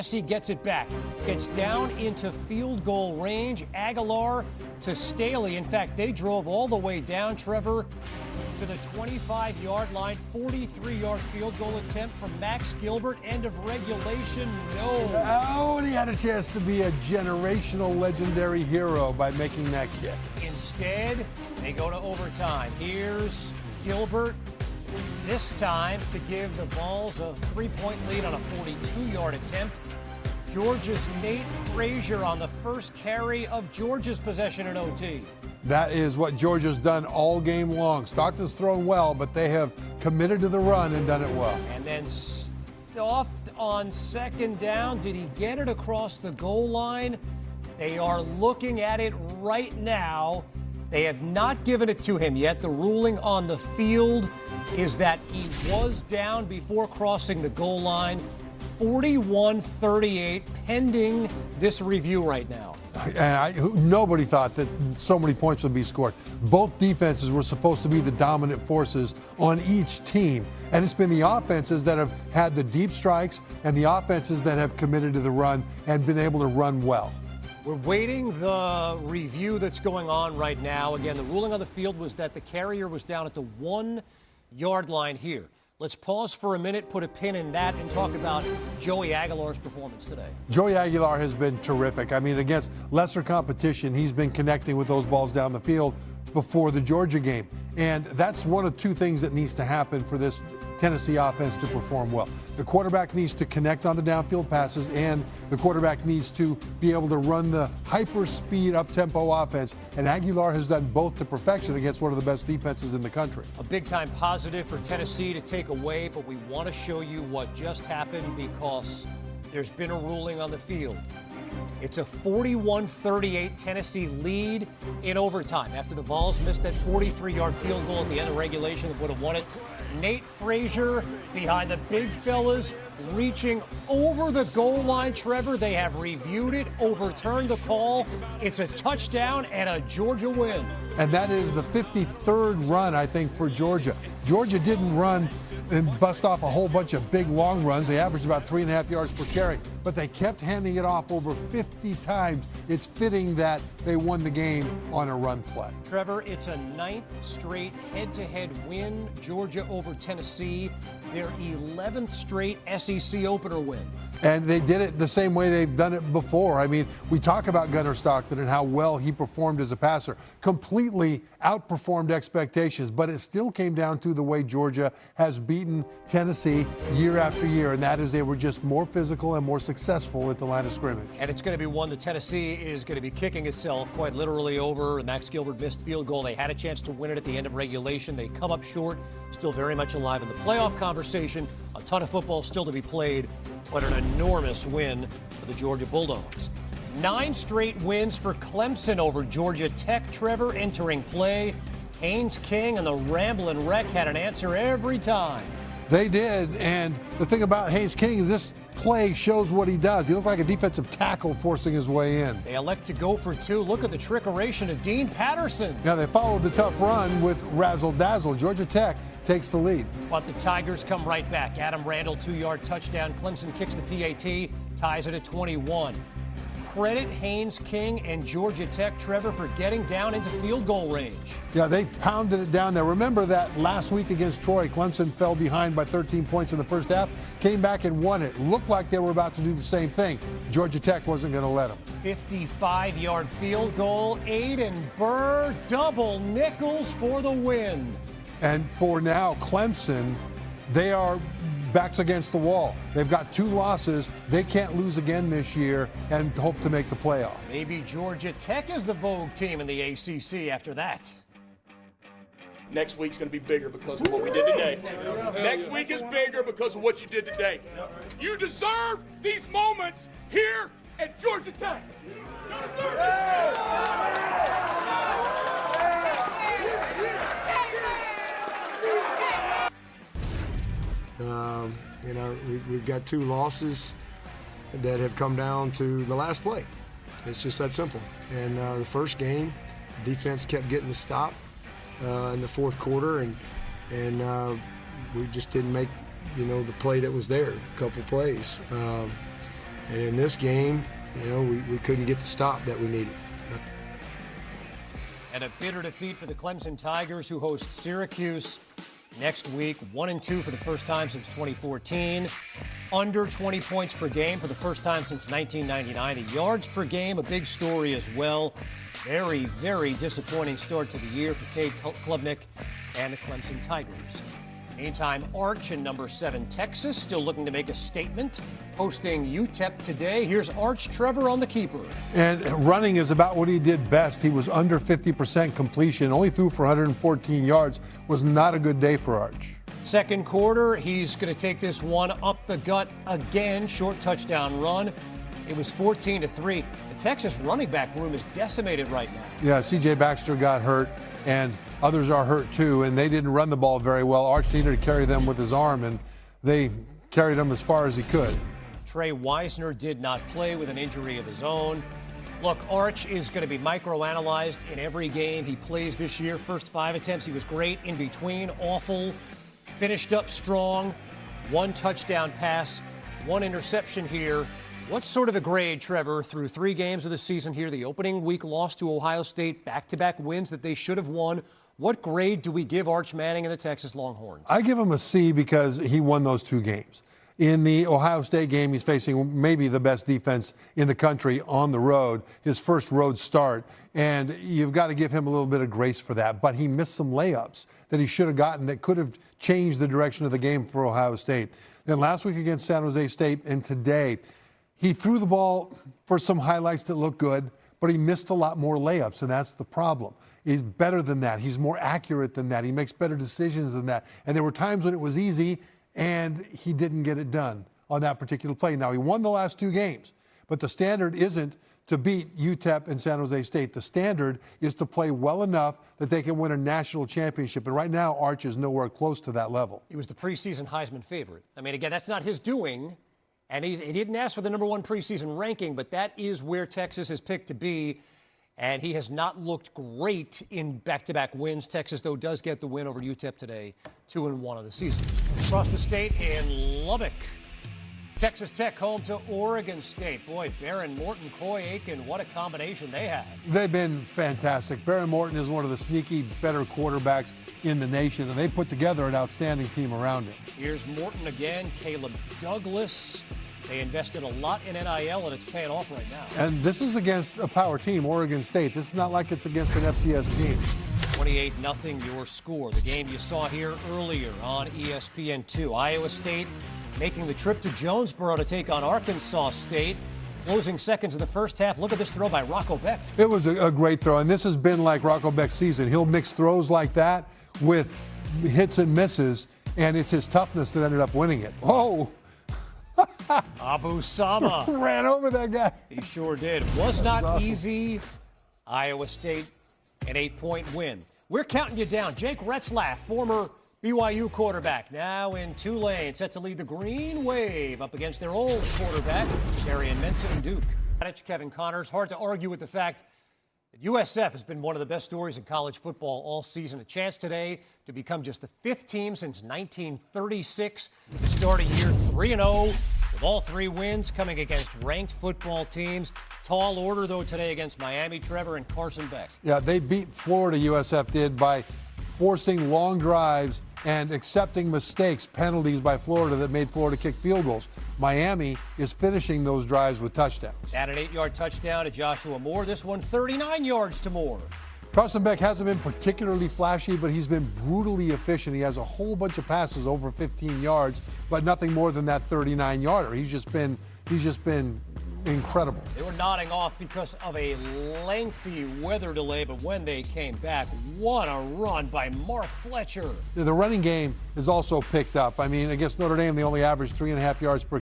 Tennessee gets it back, gets down into field goal range. Aguilar to Staley. In fact, they drove all the way down, Trevor, to the 25-yard line. 43-yard field goal attempt from Max Gilbert. End of regulation. No. Oh, and he had a chance to be a generational legendary hero by making that kick. Instead, they go to overtime. Here's Gilbert, this time to give the Vols a 3-point lead on a 42-yard attempt. Georgia's Nate Frazier on the first carry of Georgia's possession in OT. That is what Georgia's done all game long. Stockton's thrown well, but they have committed to the run and done it well. And then stuffed on second down. Did he get it across the goal line? They are looking at it right now. They have not given it to him yet. The ruling on the field is that he was down before crossing the goal line. 41-38 pending this review right now. And nobody thought that so many points would be scored. Both defenses were supposed to be the dominant forces on each team. And it's been the offenses that have had the deep strikes and the offenses that have committed to the run and been able to run well. We're waiting the review that's going on right now. Again, the ruling on the field was that the carrier was down at the 1-yard line here. Let's pause for a minute, put a pin in that, and talk about Joey Aguilar's performance today. Joey Aguilar has been terrific. I mean, against lesser competition, he's been connecting with those balls down the field before the Georgia game. And that's one of two things that needs to happen for this Tennessee offense to perform well. The quarterback needs to connect on the downfield passes, and the quarterback needs to be able to run the hyper-speed, up-tempo offense. And Aguilar has done both to perfection against one of the best defenses in the country. A big-time positive for Tennessee to take away, but we want to show you what just happened because there's been a ruling on the field. It's a 41-38 Tennessee lead in overtime after the Vols missed that 43-yard field goal at the end of regulation that would have won it. Nate Frazier behind the big fellas reaching over the goal line. Trevor, they have reviewed it, overturned the call. It's a touchdown and a Georgia win. And that is the 53rd run, I think, for Georgia. Georgia didn't run and bust off a whole bunch of big long runs. They averaged about 3.5 yards per carry, but they kept handing it off over 50 times. It's fitting that they won the game on a run play. Trevor, it's a 9th straight head-to-head win, Georgia over Tennessee, their 11th straight SEC opener win. And they did it the same way they've done it before. I mean, we talk about Gunnar Stockton and how well he performed as a passer. Completely outperformed expectations, but it still came down to the way Georgia has beaten Tennessee year after year, and that is they were just more physical and more successful at the line of scrimmage. And it's going to be one that Tennessee is going to be kicking itself quite literally over. The Max Gilbert missed field goal. They had a chance to win it at the end of regulation. They come up short, still very much alive in the playoff conversation. A ton of football still to be played, but an enormous win for the Georgia Bulldogs. 9 straight wins for Clemson over Georgia Tech. Trevor entering play. Haynes King and the Ramblin' Wreck had an answer every time. They did, and the thing about Haynes King is this play shows what he does. He looked like a defensive tackle forcing his way in. They elect to go for 2. Look at the trickeration of Dean Patterson. Now they followed the tough run with Razzle Dazzle. Georgia Tech takes the lead. But the Tigers come right back. Adam Randall, 2-yard touchdown. Clemson kicks the PAT, ties it at 21. Credit Haynes King and Georgia Tech, Trevor, for getting down into field goal range. Yeah, they pounded it down there. Remember that last week against Troy, Clemson fell behind by 13 points in the first half, came back and won it. Looked like they were about to do the same thing. Georgia Tech wasn't going to let them. 55-yard field goal. Aiden Burr, double nickels for the win. And for now, Clemson, they are backs against the wall. They've got 2 losses. They can't lose again this year and hope to make the playoff. Maybe Georgia Tech is the Vogue team in the ACC after that. Next week's going to be bigger because of what we did today. Next week is bigger because of what you did today. You deserve these moments here at Georgia Tech. You deserve we've got 2 losses that have come down to the last play. It's just that simple. And the first game, defense kept getting the stop in the fourth quarter, and we just didn't make, the play that was there. A couple plays. And in this game, we couldn't get the stop that we needed. And a bitter defeat for the Clemson Tigers, who host Syracuse next week. 1-2 for the first time since 2014. Under 20 points per game for the first time since 1999. The yards per game, a big story as well. Very, very disappointing start to the year for Cade Klubnik and the Clemson Tigers. Meantime, Arch in number 7 Texas still looking to make a statement, hosting UTEP today. Here's Arch Trevor on the keeper. And running is about what he did best. He was under 50% completion, only threw for 114 yards. Was not a good day for Arch. Second quarter, he's going to take this one up the gut again. Short touchdown run. It was 14-3. The Texas running back room is decimated right now. Yeah, C.J. Baxter got hurt, and others are hurt too, and they didn't run the ball very well. Arch needed to carry them with his arm, and they carried him as far as he could. Trey Wisner did not play with an injury of his own. Look, Arch is going to be microanalyzed in every game he plays this year. First 5 attempts, he was great. In between, awful. Finished up strong. 1 touchdown pass, 1 interception here. What sort of a grade, Trevor, through 3 games of the season here? The opening week loss to Ohio State, back-to-back wins that they should have won. What grade do we give Arch Manning and the Texas Longhorns? I give him a C because he won those 2 games. In the Ohio State game, he's facing maybe the best defense in the country on the road, his first road start, and you've got to give him a little bit of grace for that. But he missed some layups that he should have gotten that could have changed the direction of the game for Ohio State. Then last week against San Jose State and today, he threw the ball for some highlights that looked good, but he missed a lot more layups, and that's the problem. He's better than that. He's more accurate than that. He makes better decisions than that. And there were times when it was easy, and he didn't get it done on that particular play. Now, he won the last 2 games, but the standard isn't to beat UTEP and San Jose State. The standard is to play well enough that they can win a national championship. And right now, Arch is nowhere close to that level. He was the preseason Heisman favorite. I mean, again, that's not his doing. And he didn't ask for the number 1 preseason ranking, but that is where Texas has picked to be. And he has not looked great in back-to-back wins. Texas, though, does get the win over UTEP today, 2-1 of the season. Across the state in Lubbock, Texas Tech home to Oregon State. Boy, Barron, Morton, Coy Aiken, what a combination they have. They've been fantastic. Barron Morton is one of the sneaky, better quarterbacks in the nation, and they put together an outstanding team around him. Here's Morton again, Caleb Douglas. They invested a lot in NIL, and it's paying off right now. And this is against a power team, Oregon State. This is not like it's against an FCS team. 28-0 your score. The game you saw here earlier on ESPN2. Iowa State making the trip to Jonesboro to take on Arkansas State. Closing seconds of the first half. Look at this throw by Rocco Becht. It was a great throw, and this has been like Rocco Becht's season. He'll mix throws like that with hits and misses, and it's his toughness that ended up winning it. Oh! Abu Sama ran over that guy. He sure did. Was not awesome. Easy. Iowa State, an 8-point win. We're counting you down. Jake Retzlaff, former BYU quarterback, now in Tulane, set to lead the Green Wave up against their old quarterback, Darian Menson and Duke. Kevin Connors, hard to argue with the fact that USF has been one of the best stories in college football all season. A chance today to become just the 5th team since 1936 to start a year 3-0 with all 3 wins coming against ranked football teams. Tall order, though, today against Miami, Trevor, and Carson Beck. Yeah, they beat Florida, USF did, by forcing long drives and accepting mistakes, penalties by Florida that made Florida kick field goals. Miami is finishing those drives with touchdowns. Add an 8-yard touchdown to Joshua Moore. This one 39 yards to Moore. Carson Beck hasn't been particularly flashy, but he's been brutally efficient. He has a whole bunch of passes over 15 yards, but nothing more than that 39-yarder. He's just been incredible. They were nodding off because of a lengthy weather delay, but when they came back, what a run by Mark Fletcher. The running game is also picked up. I mean, against Notre Dame, they only averaged 3.5 yards per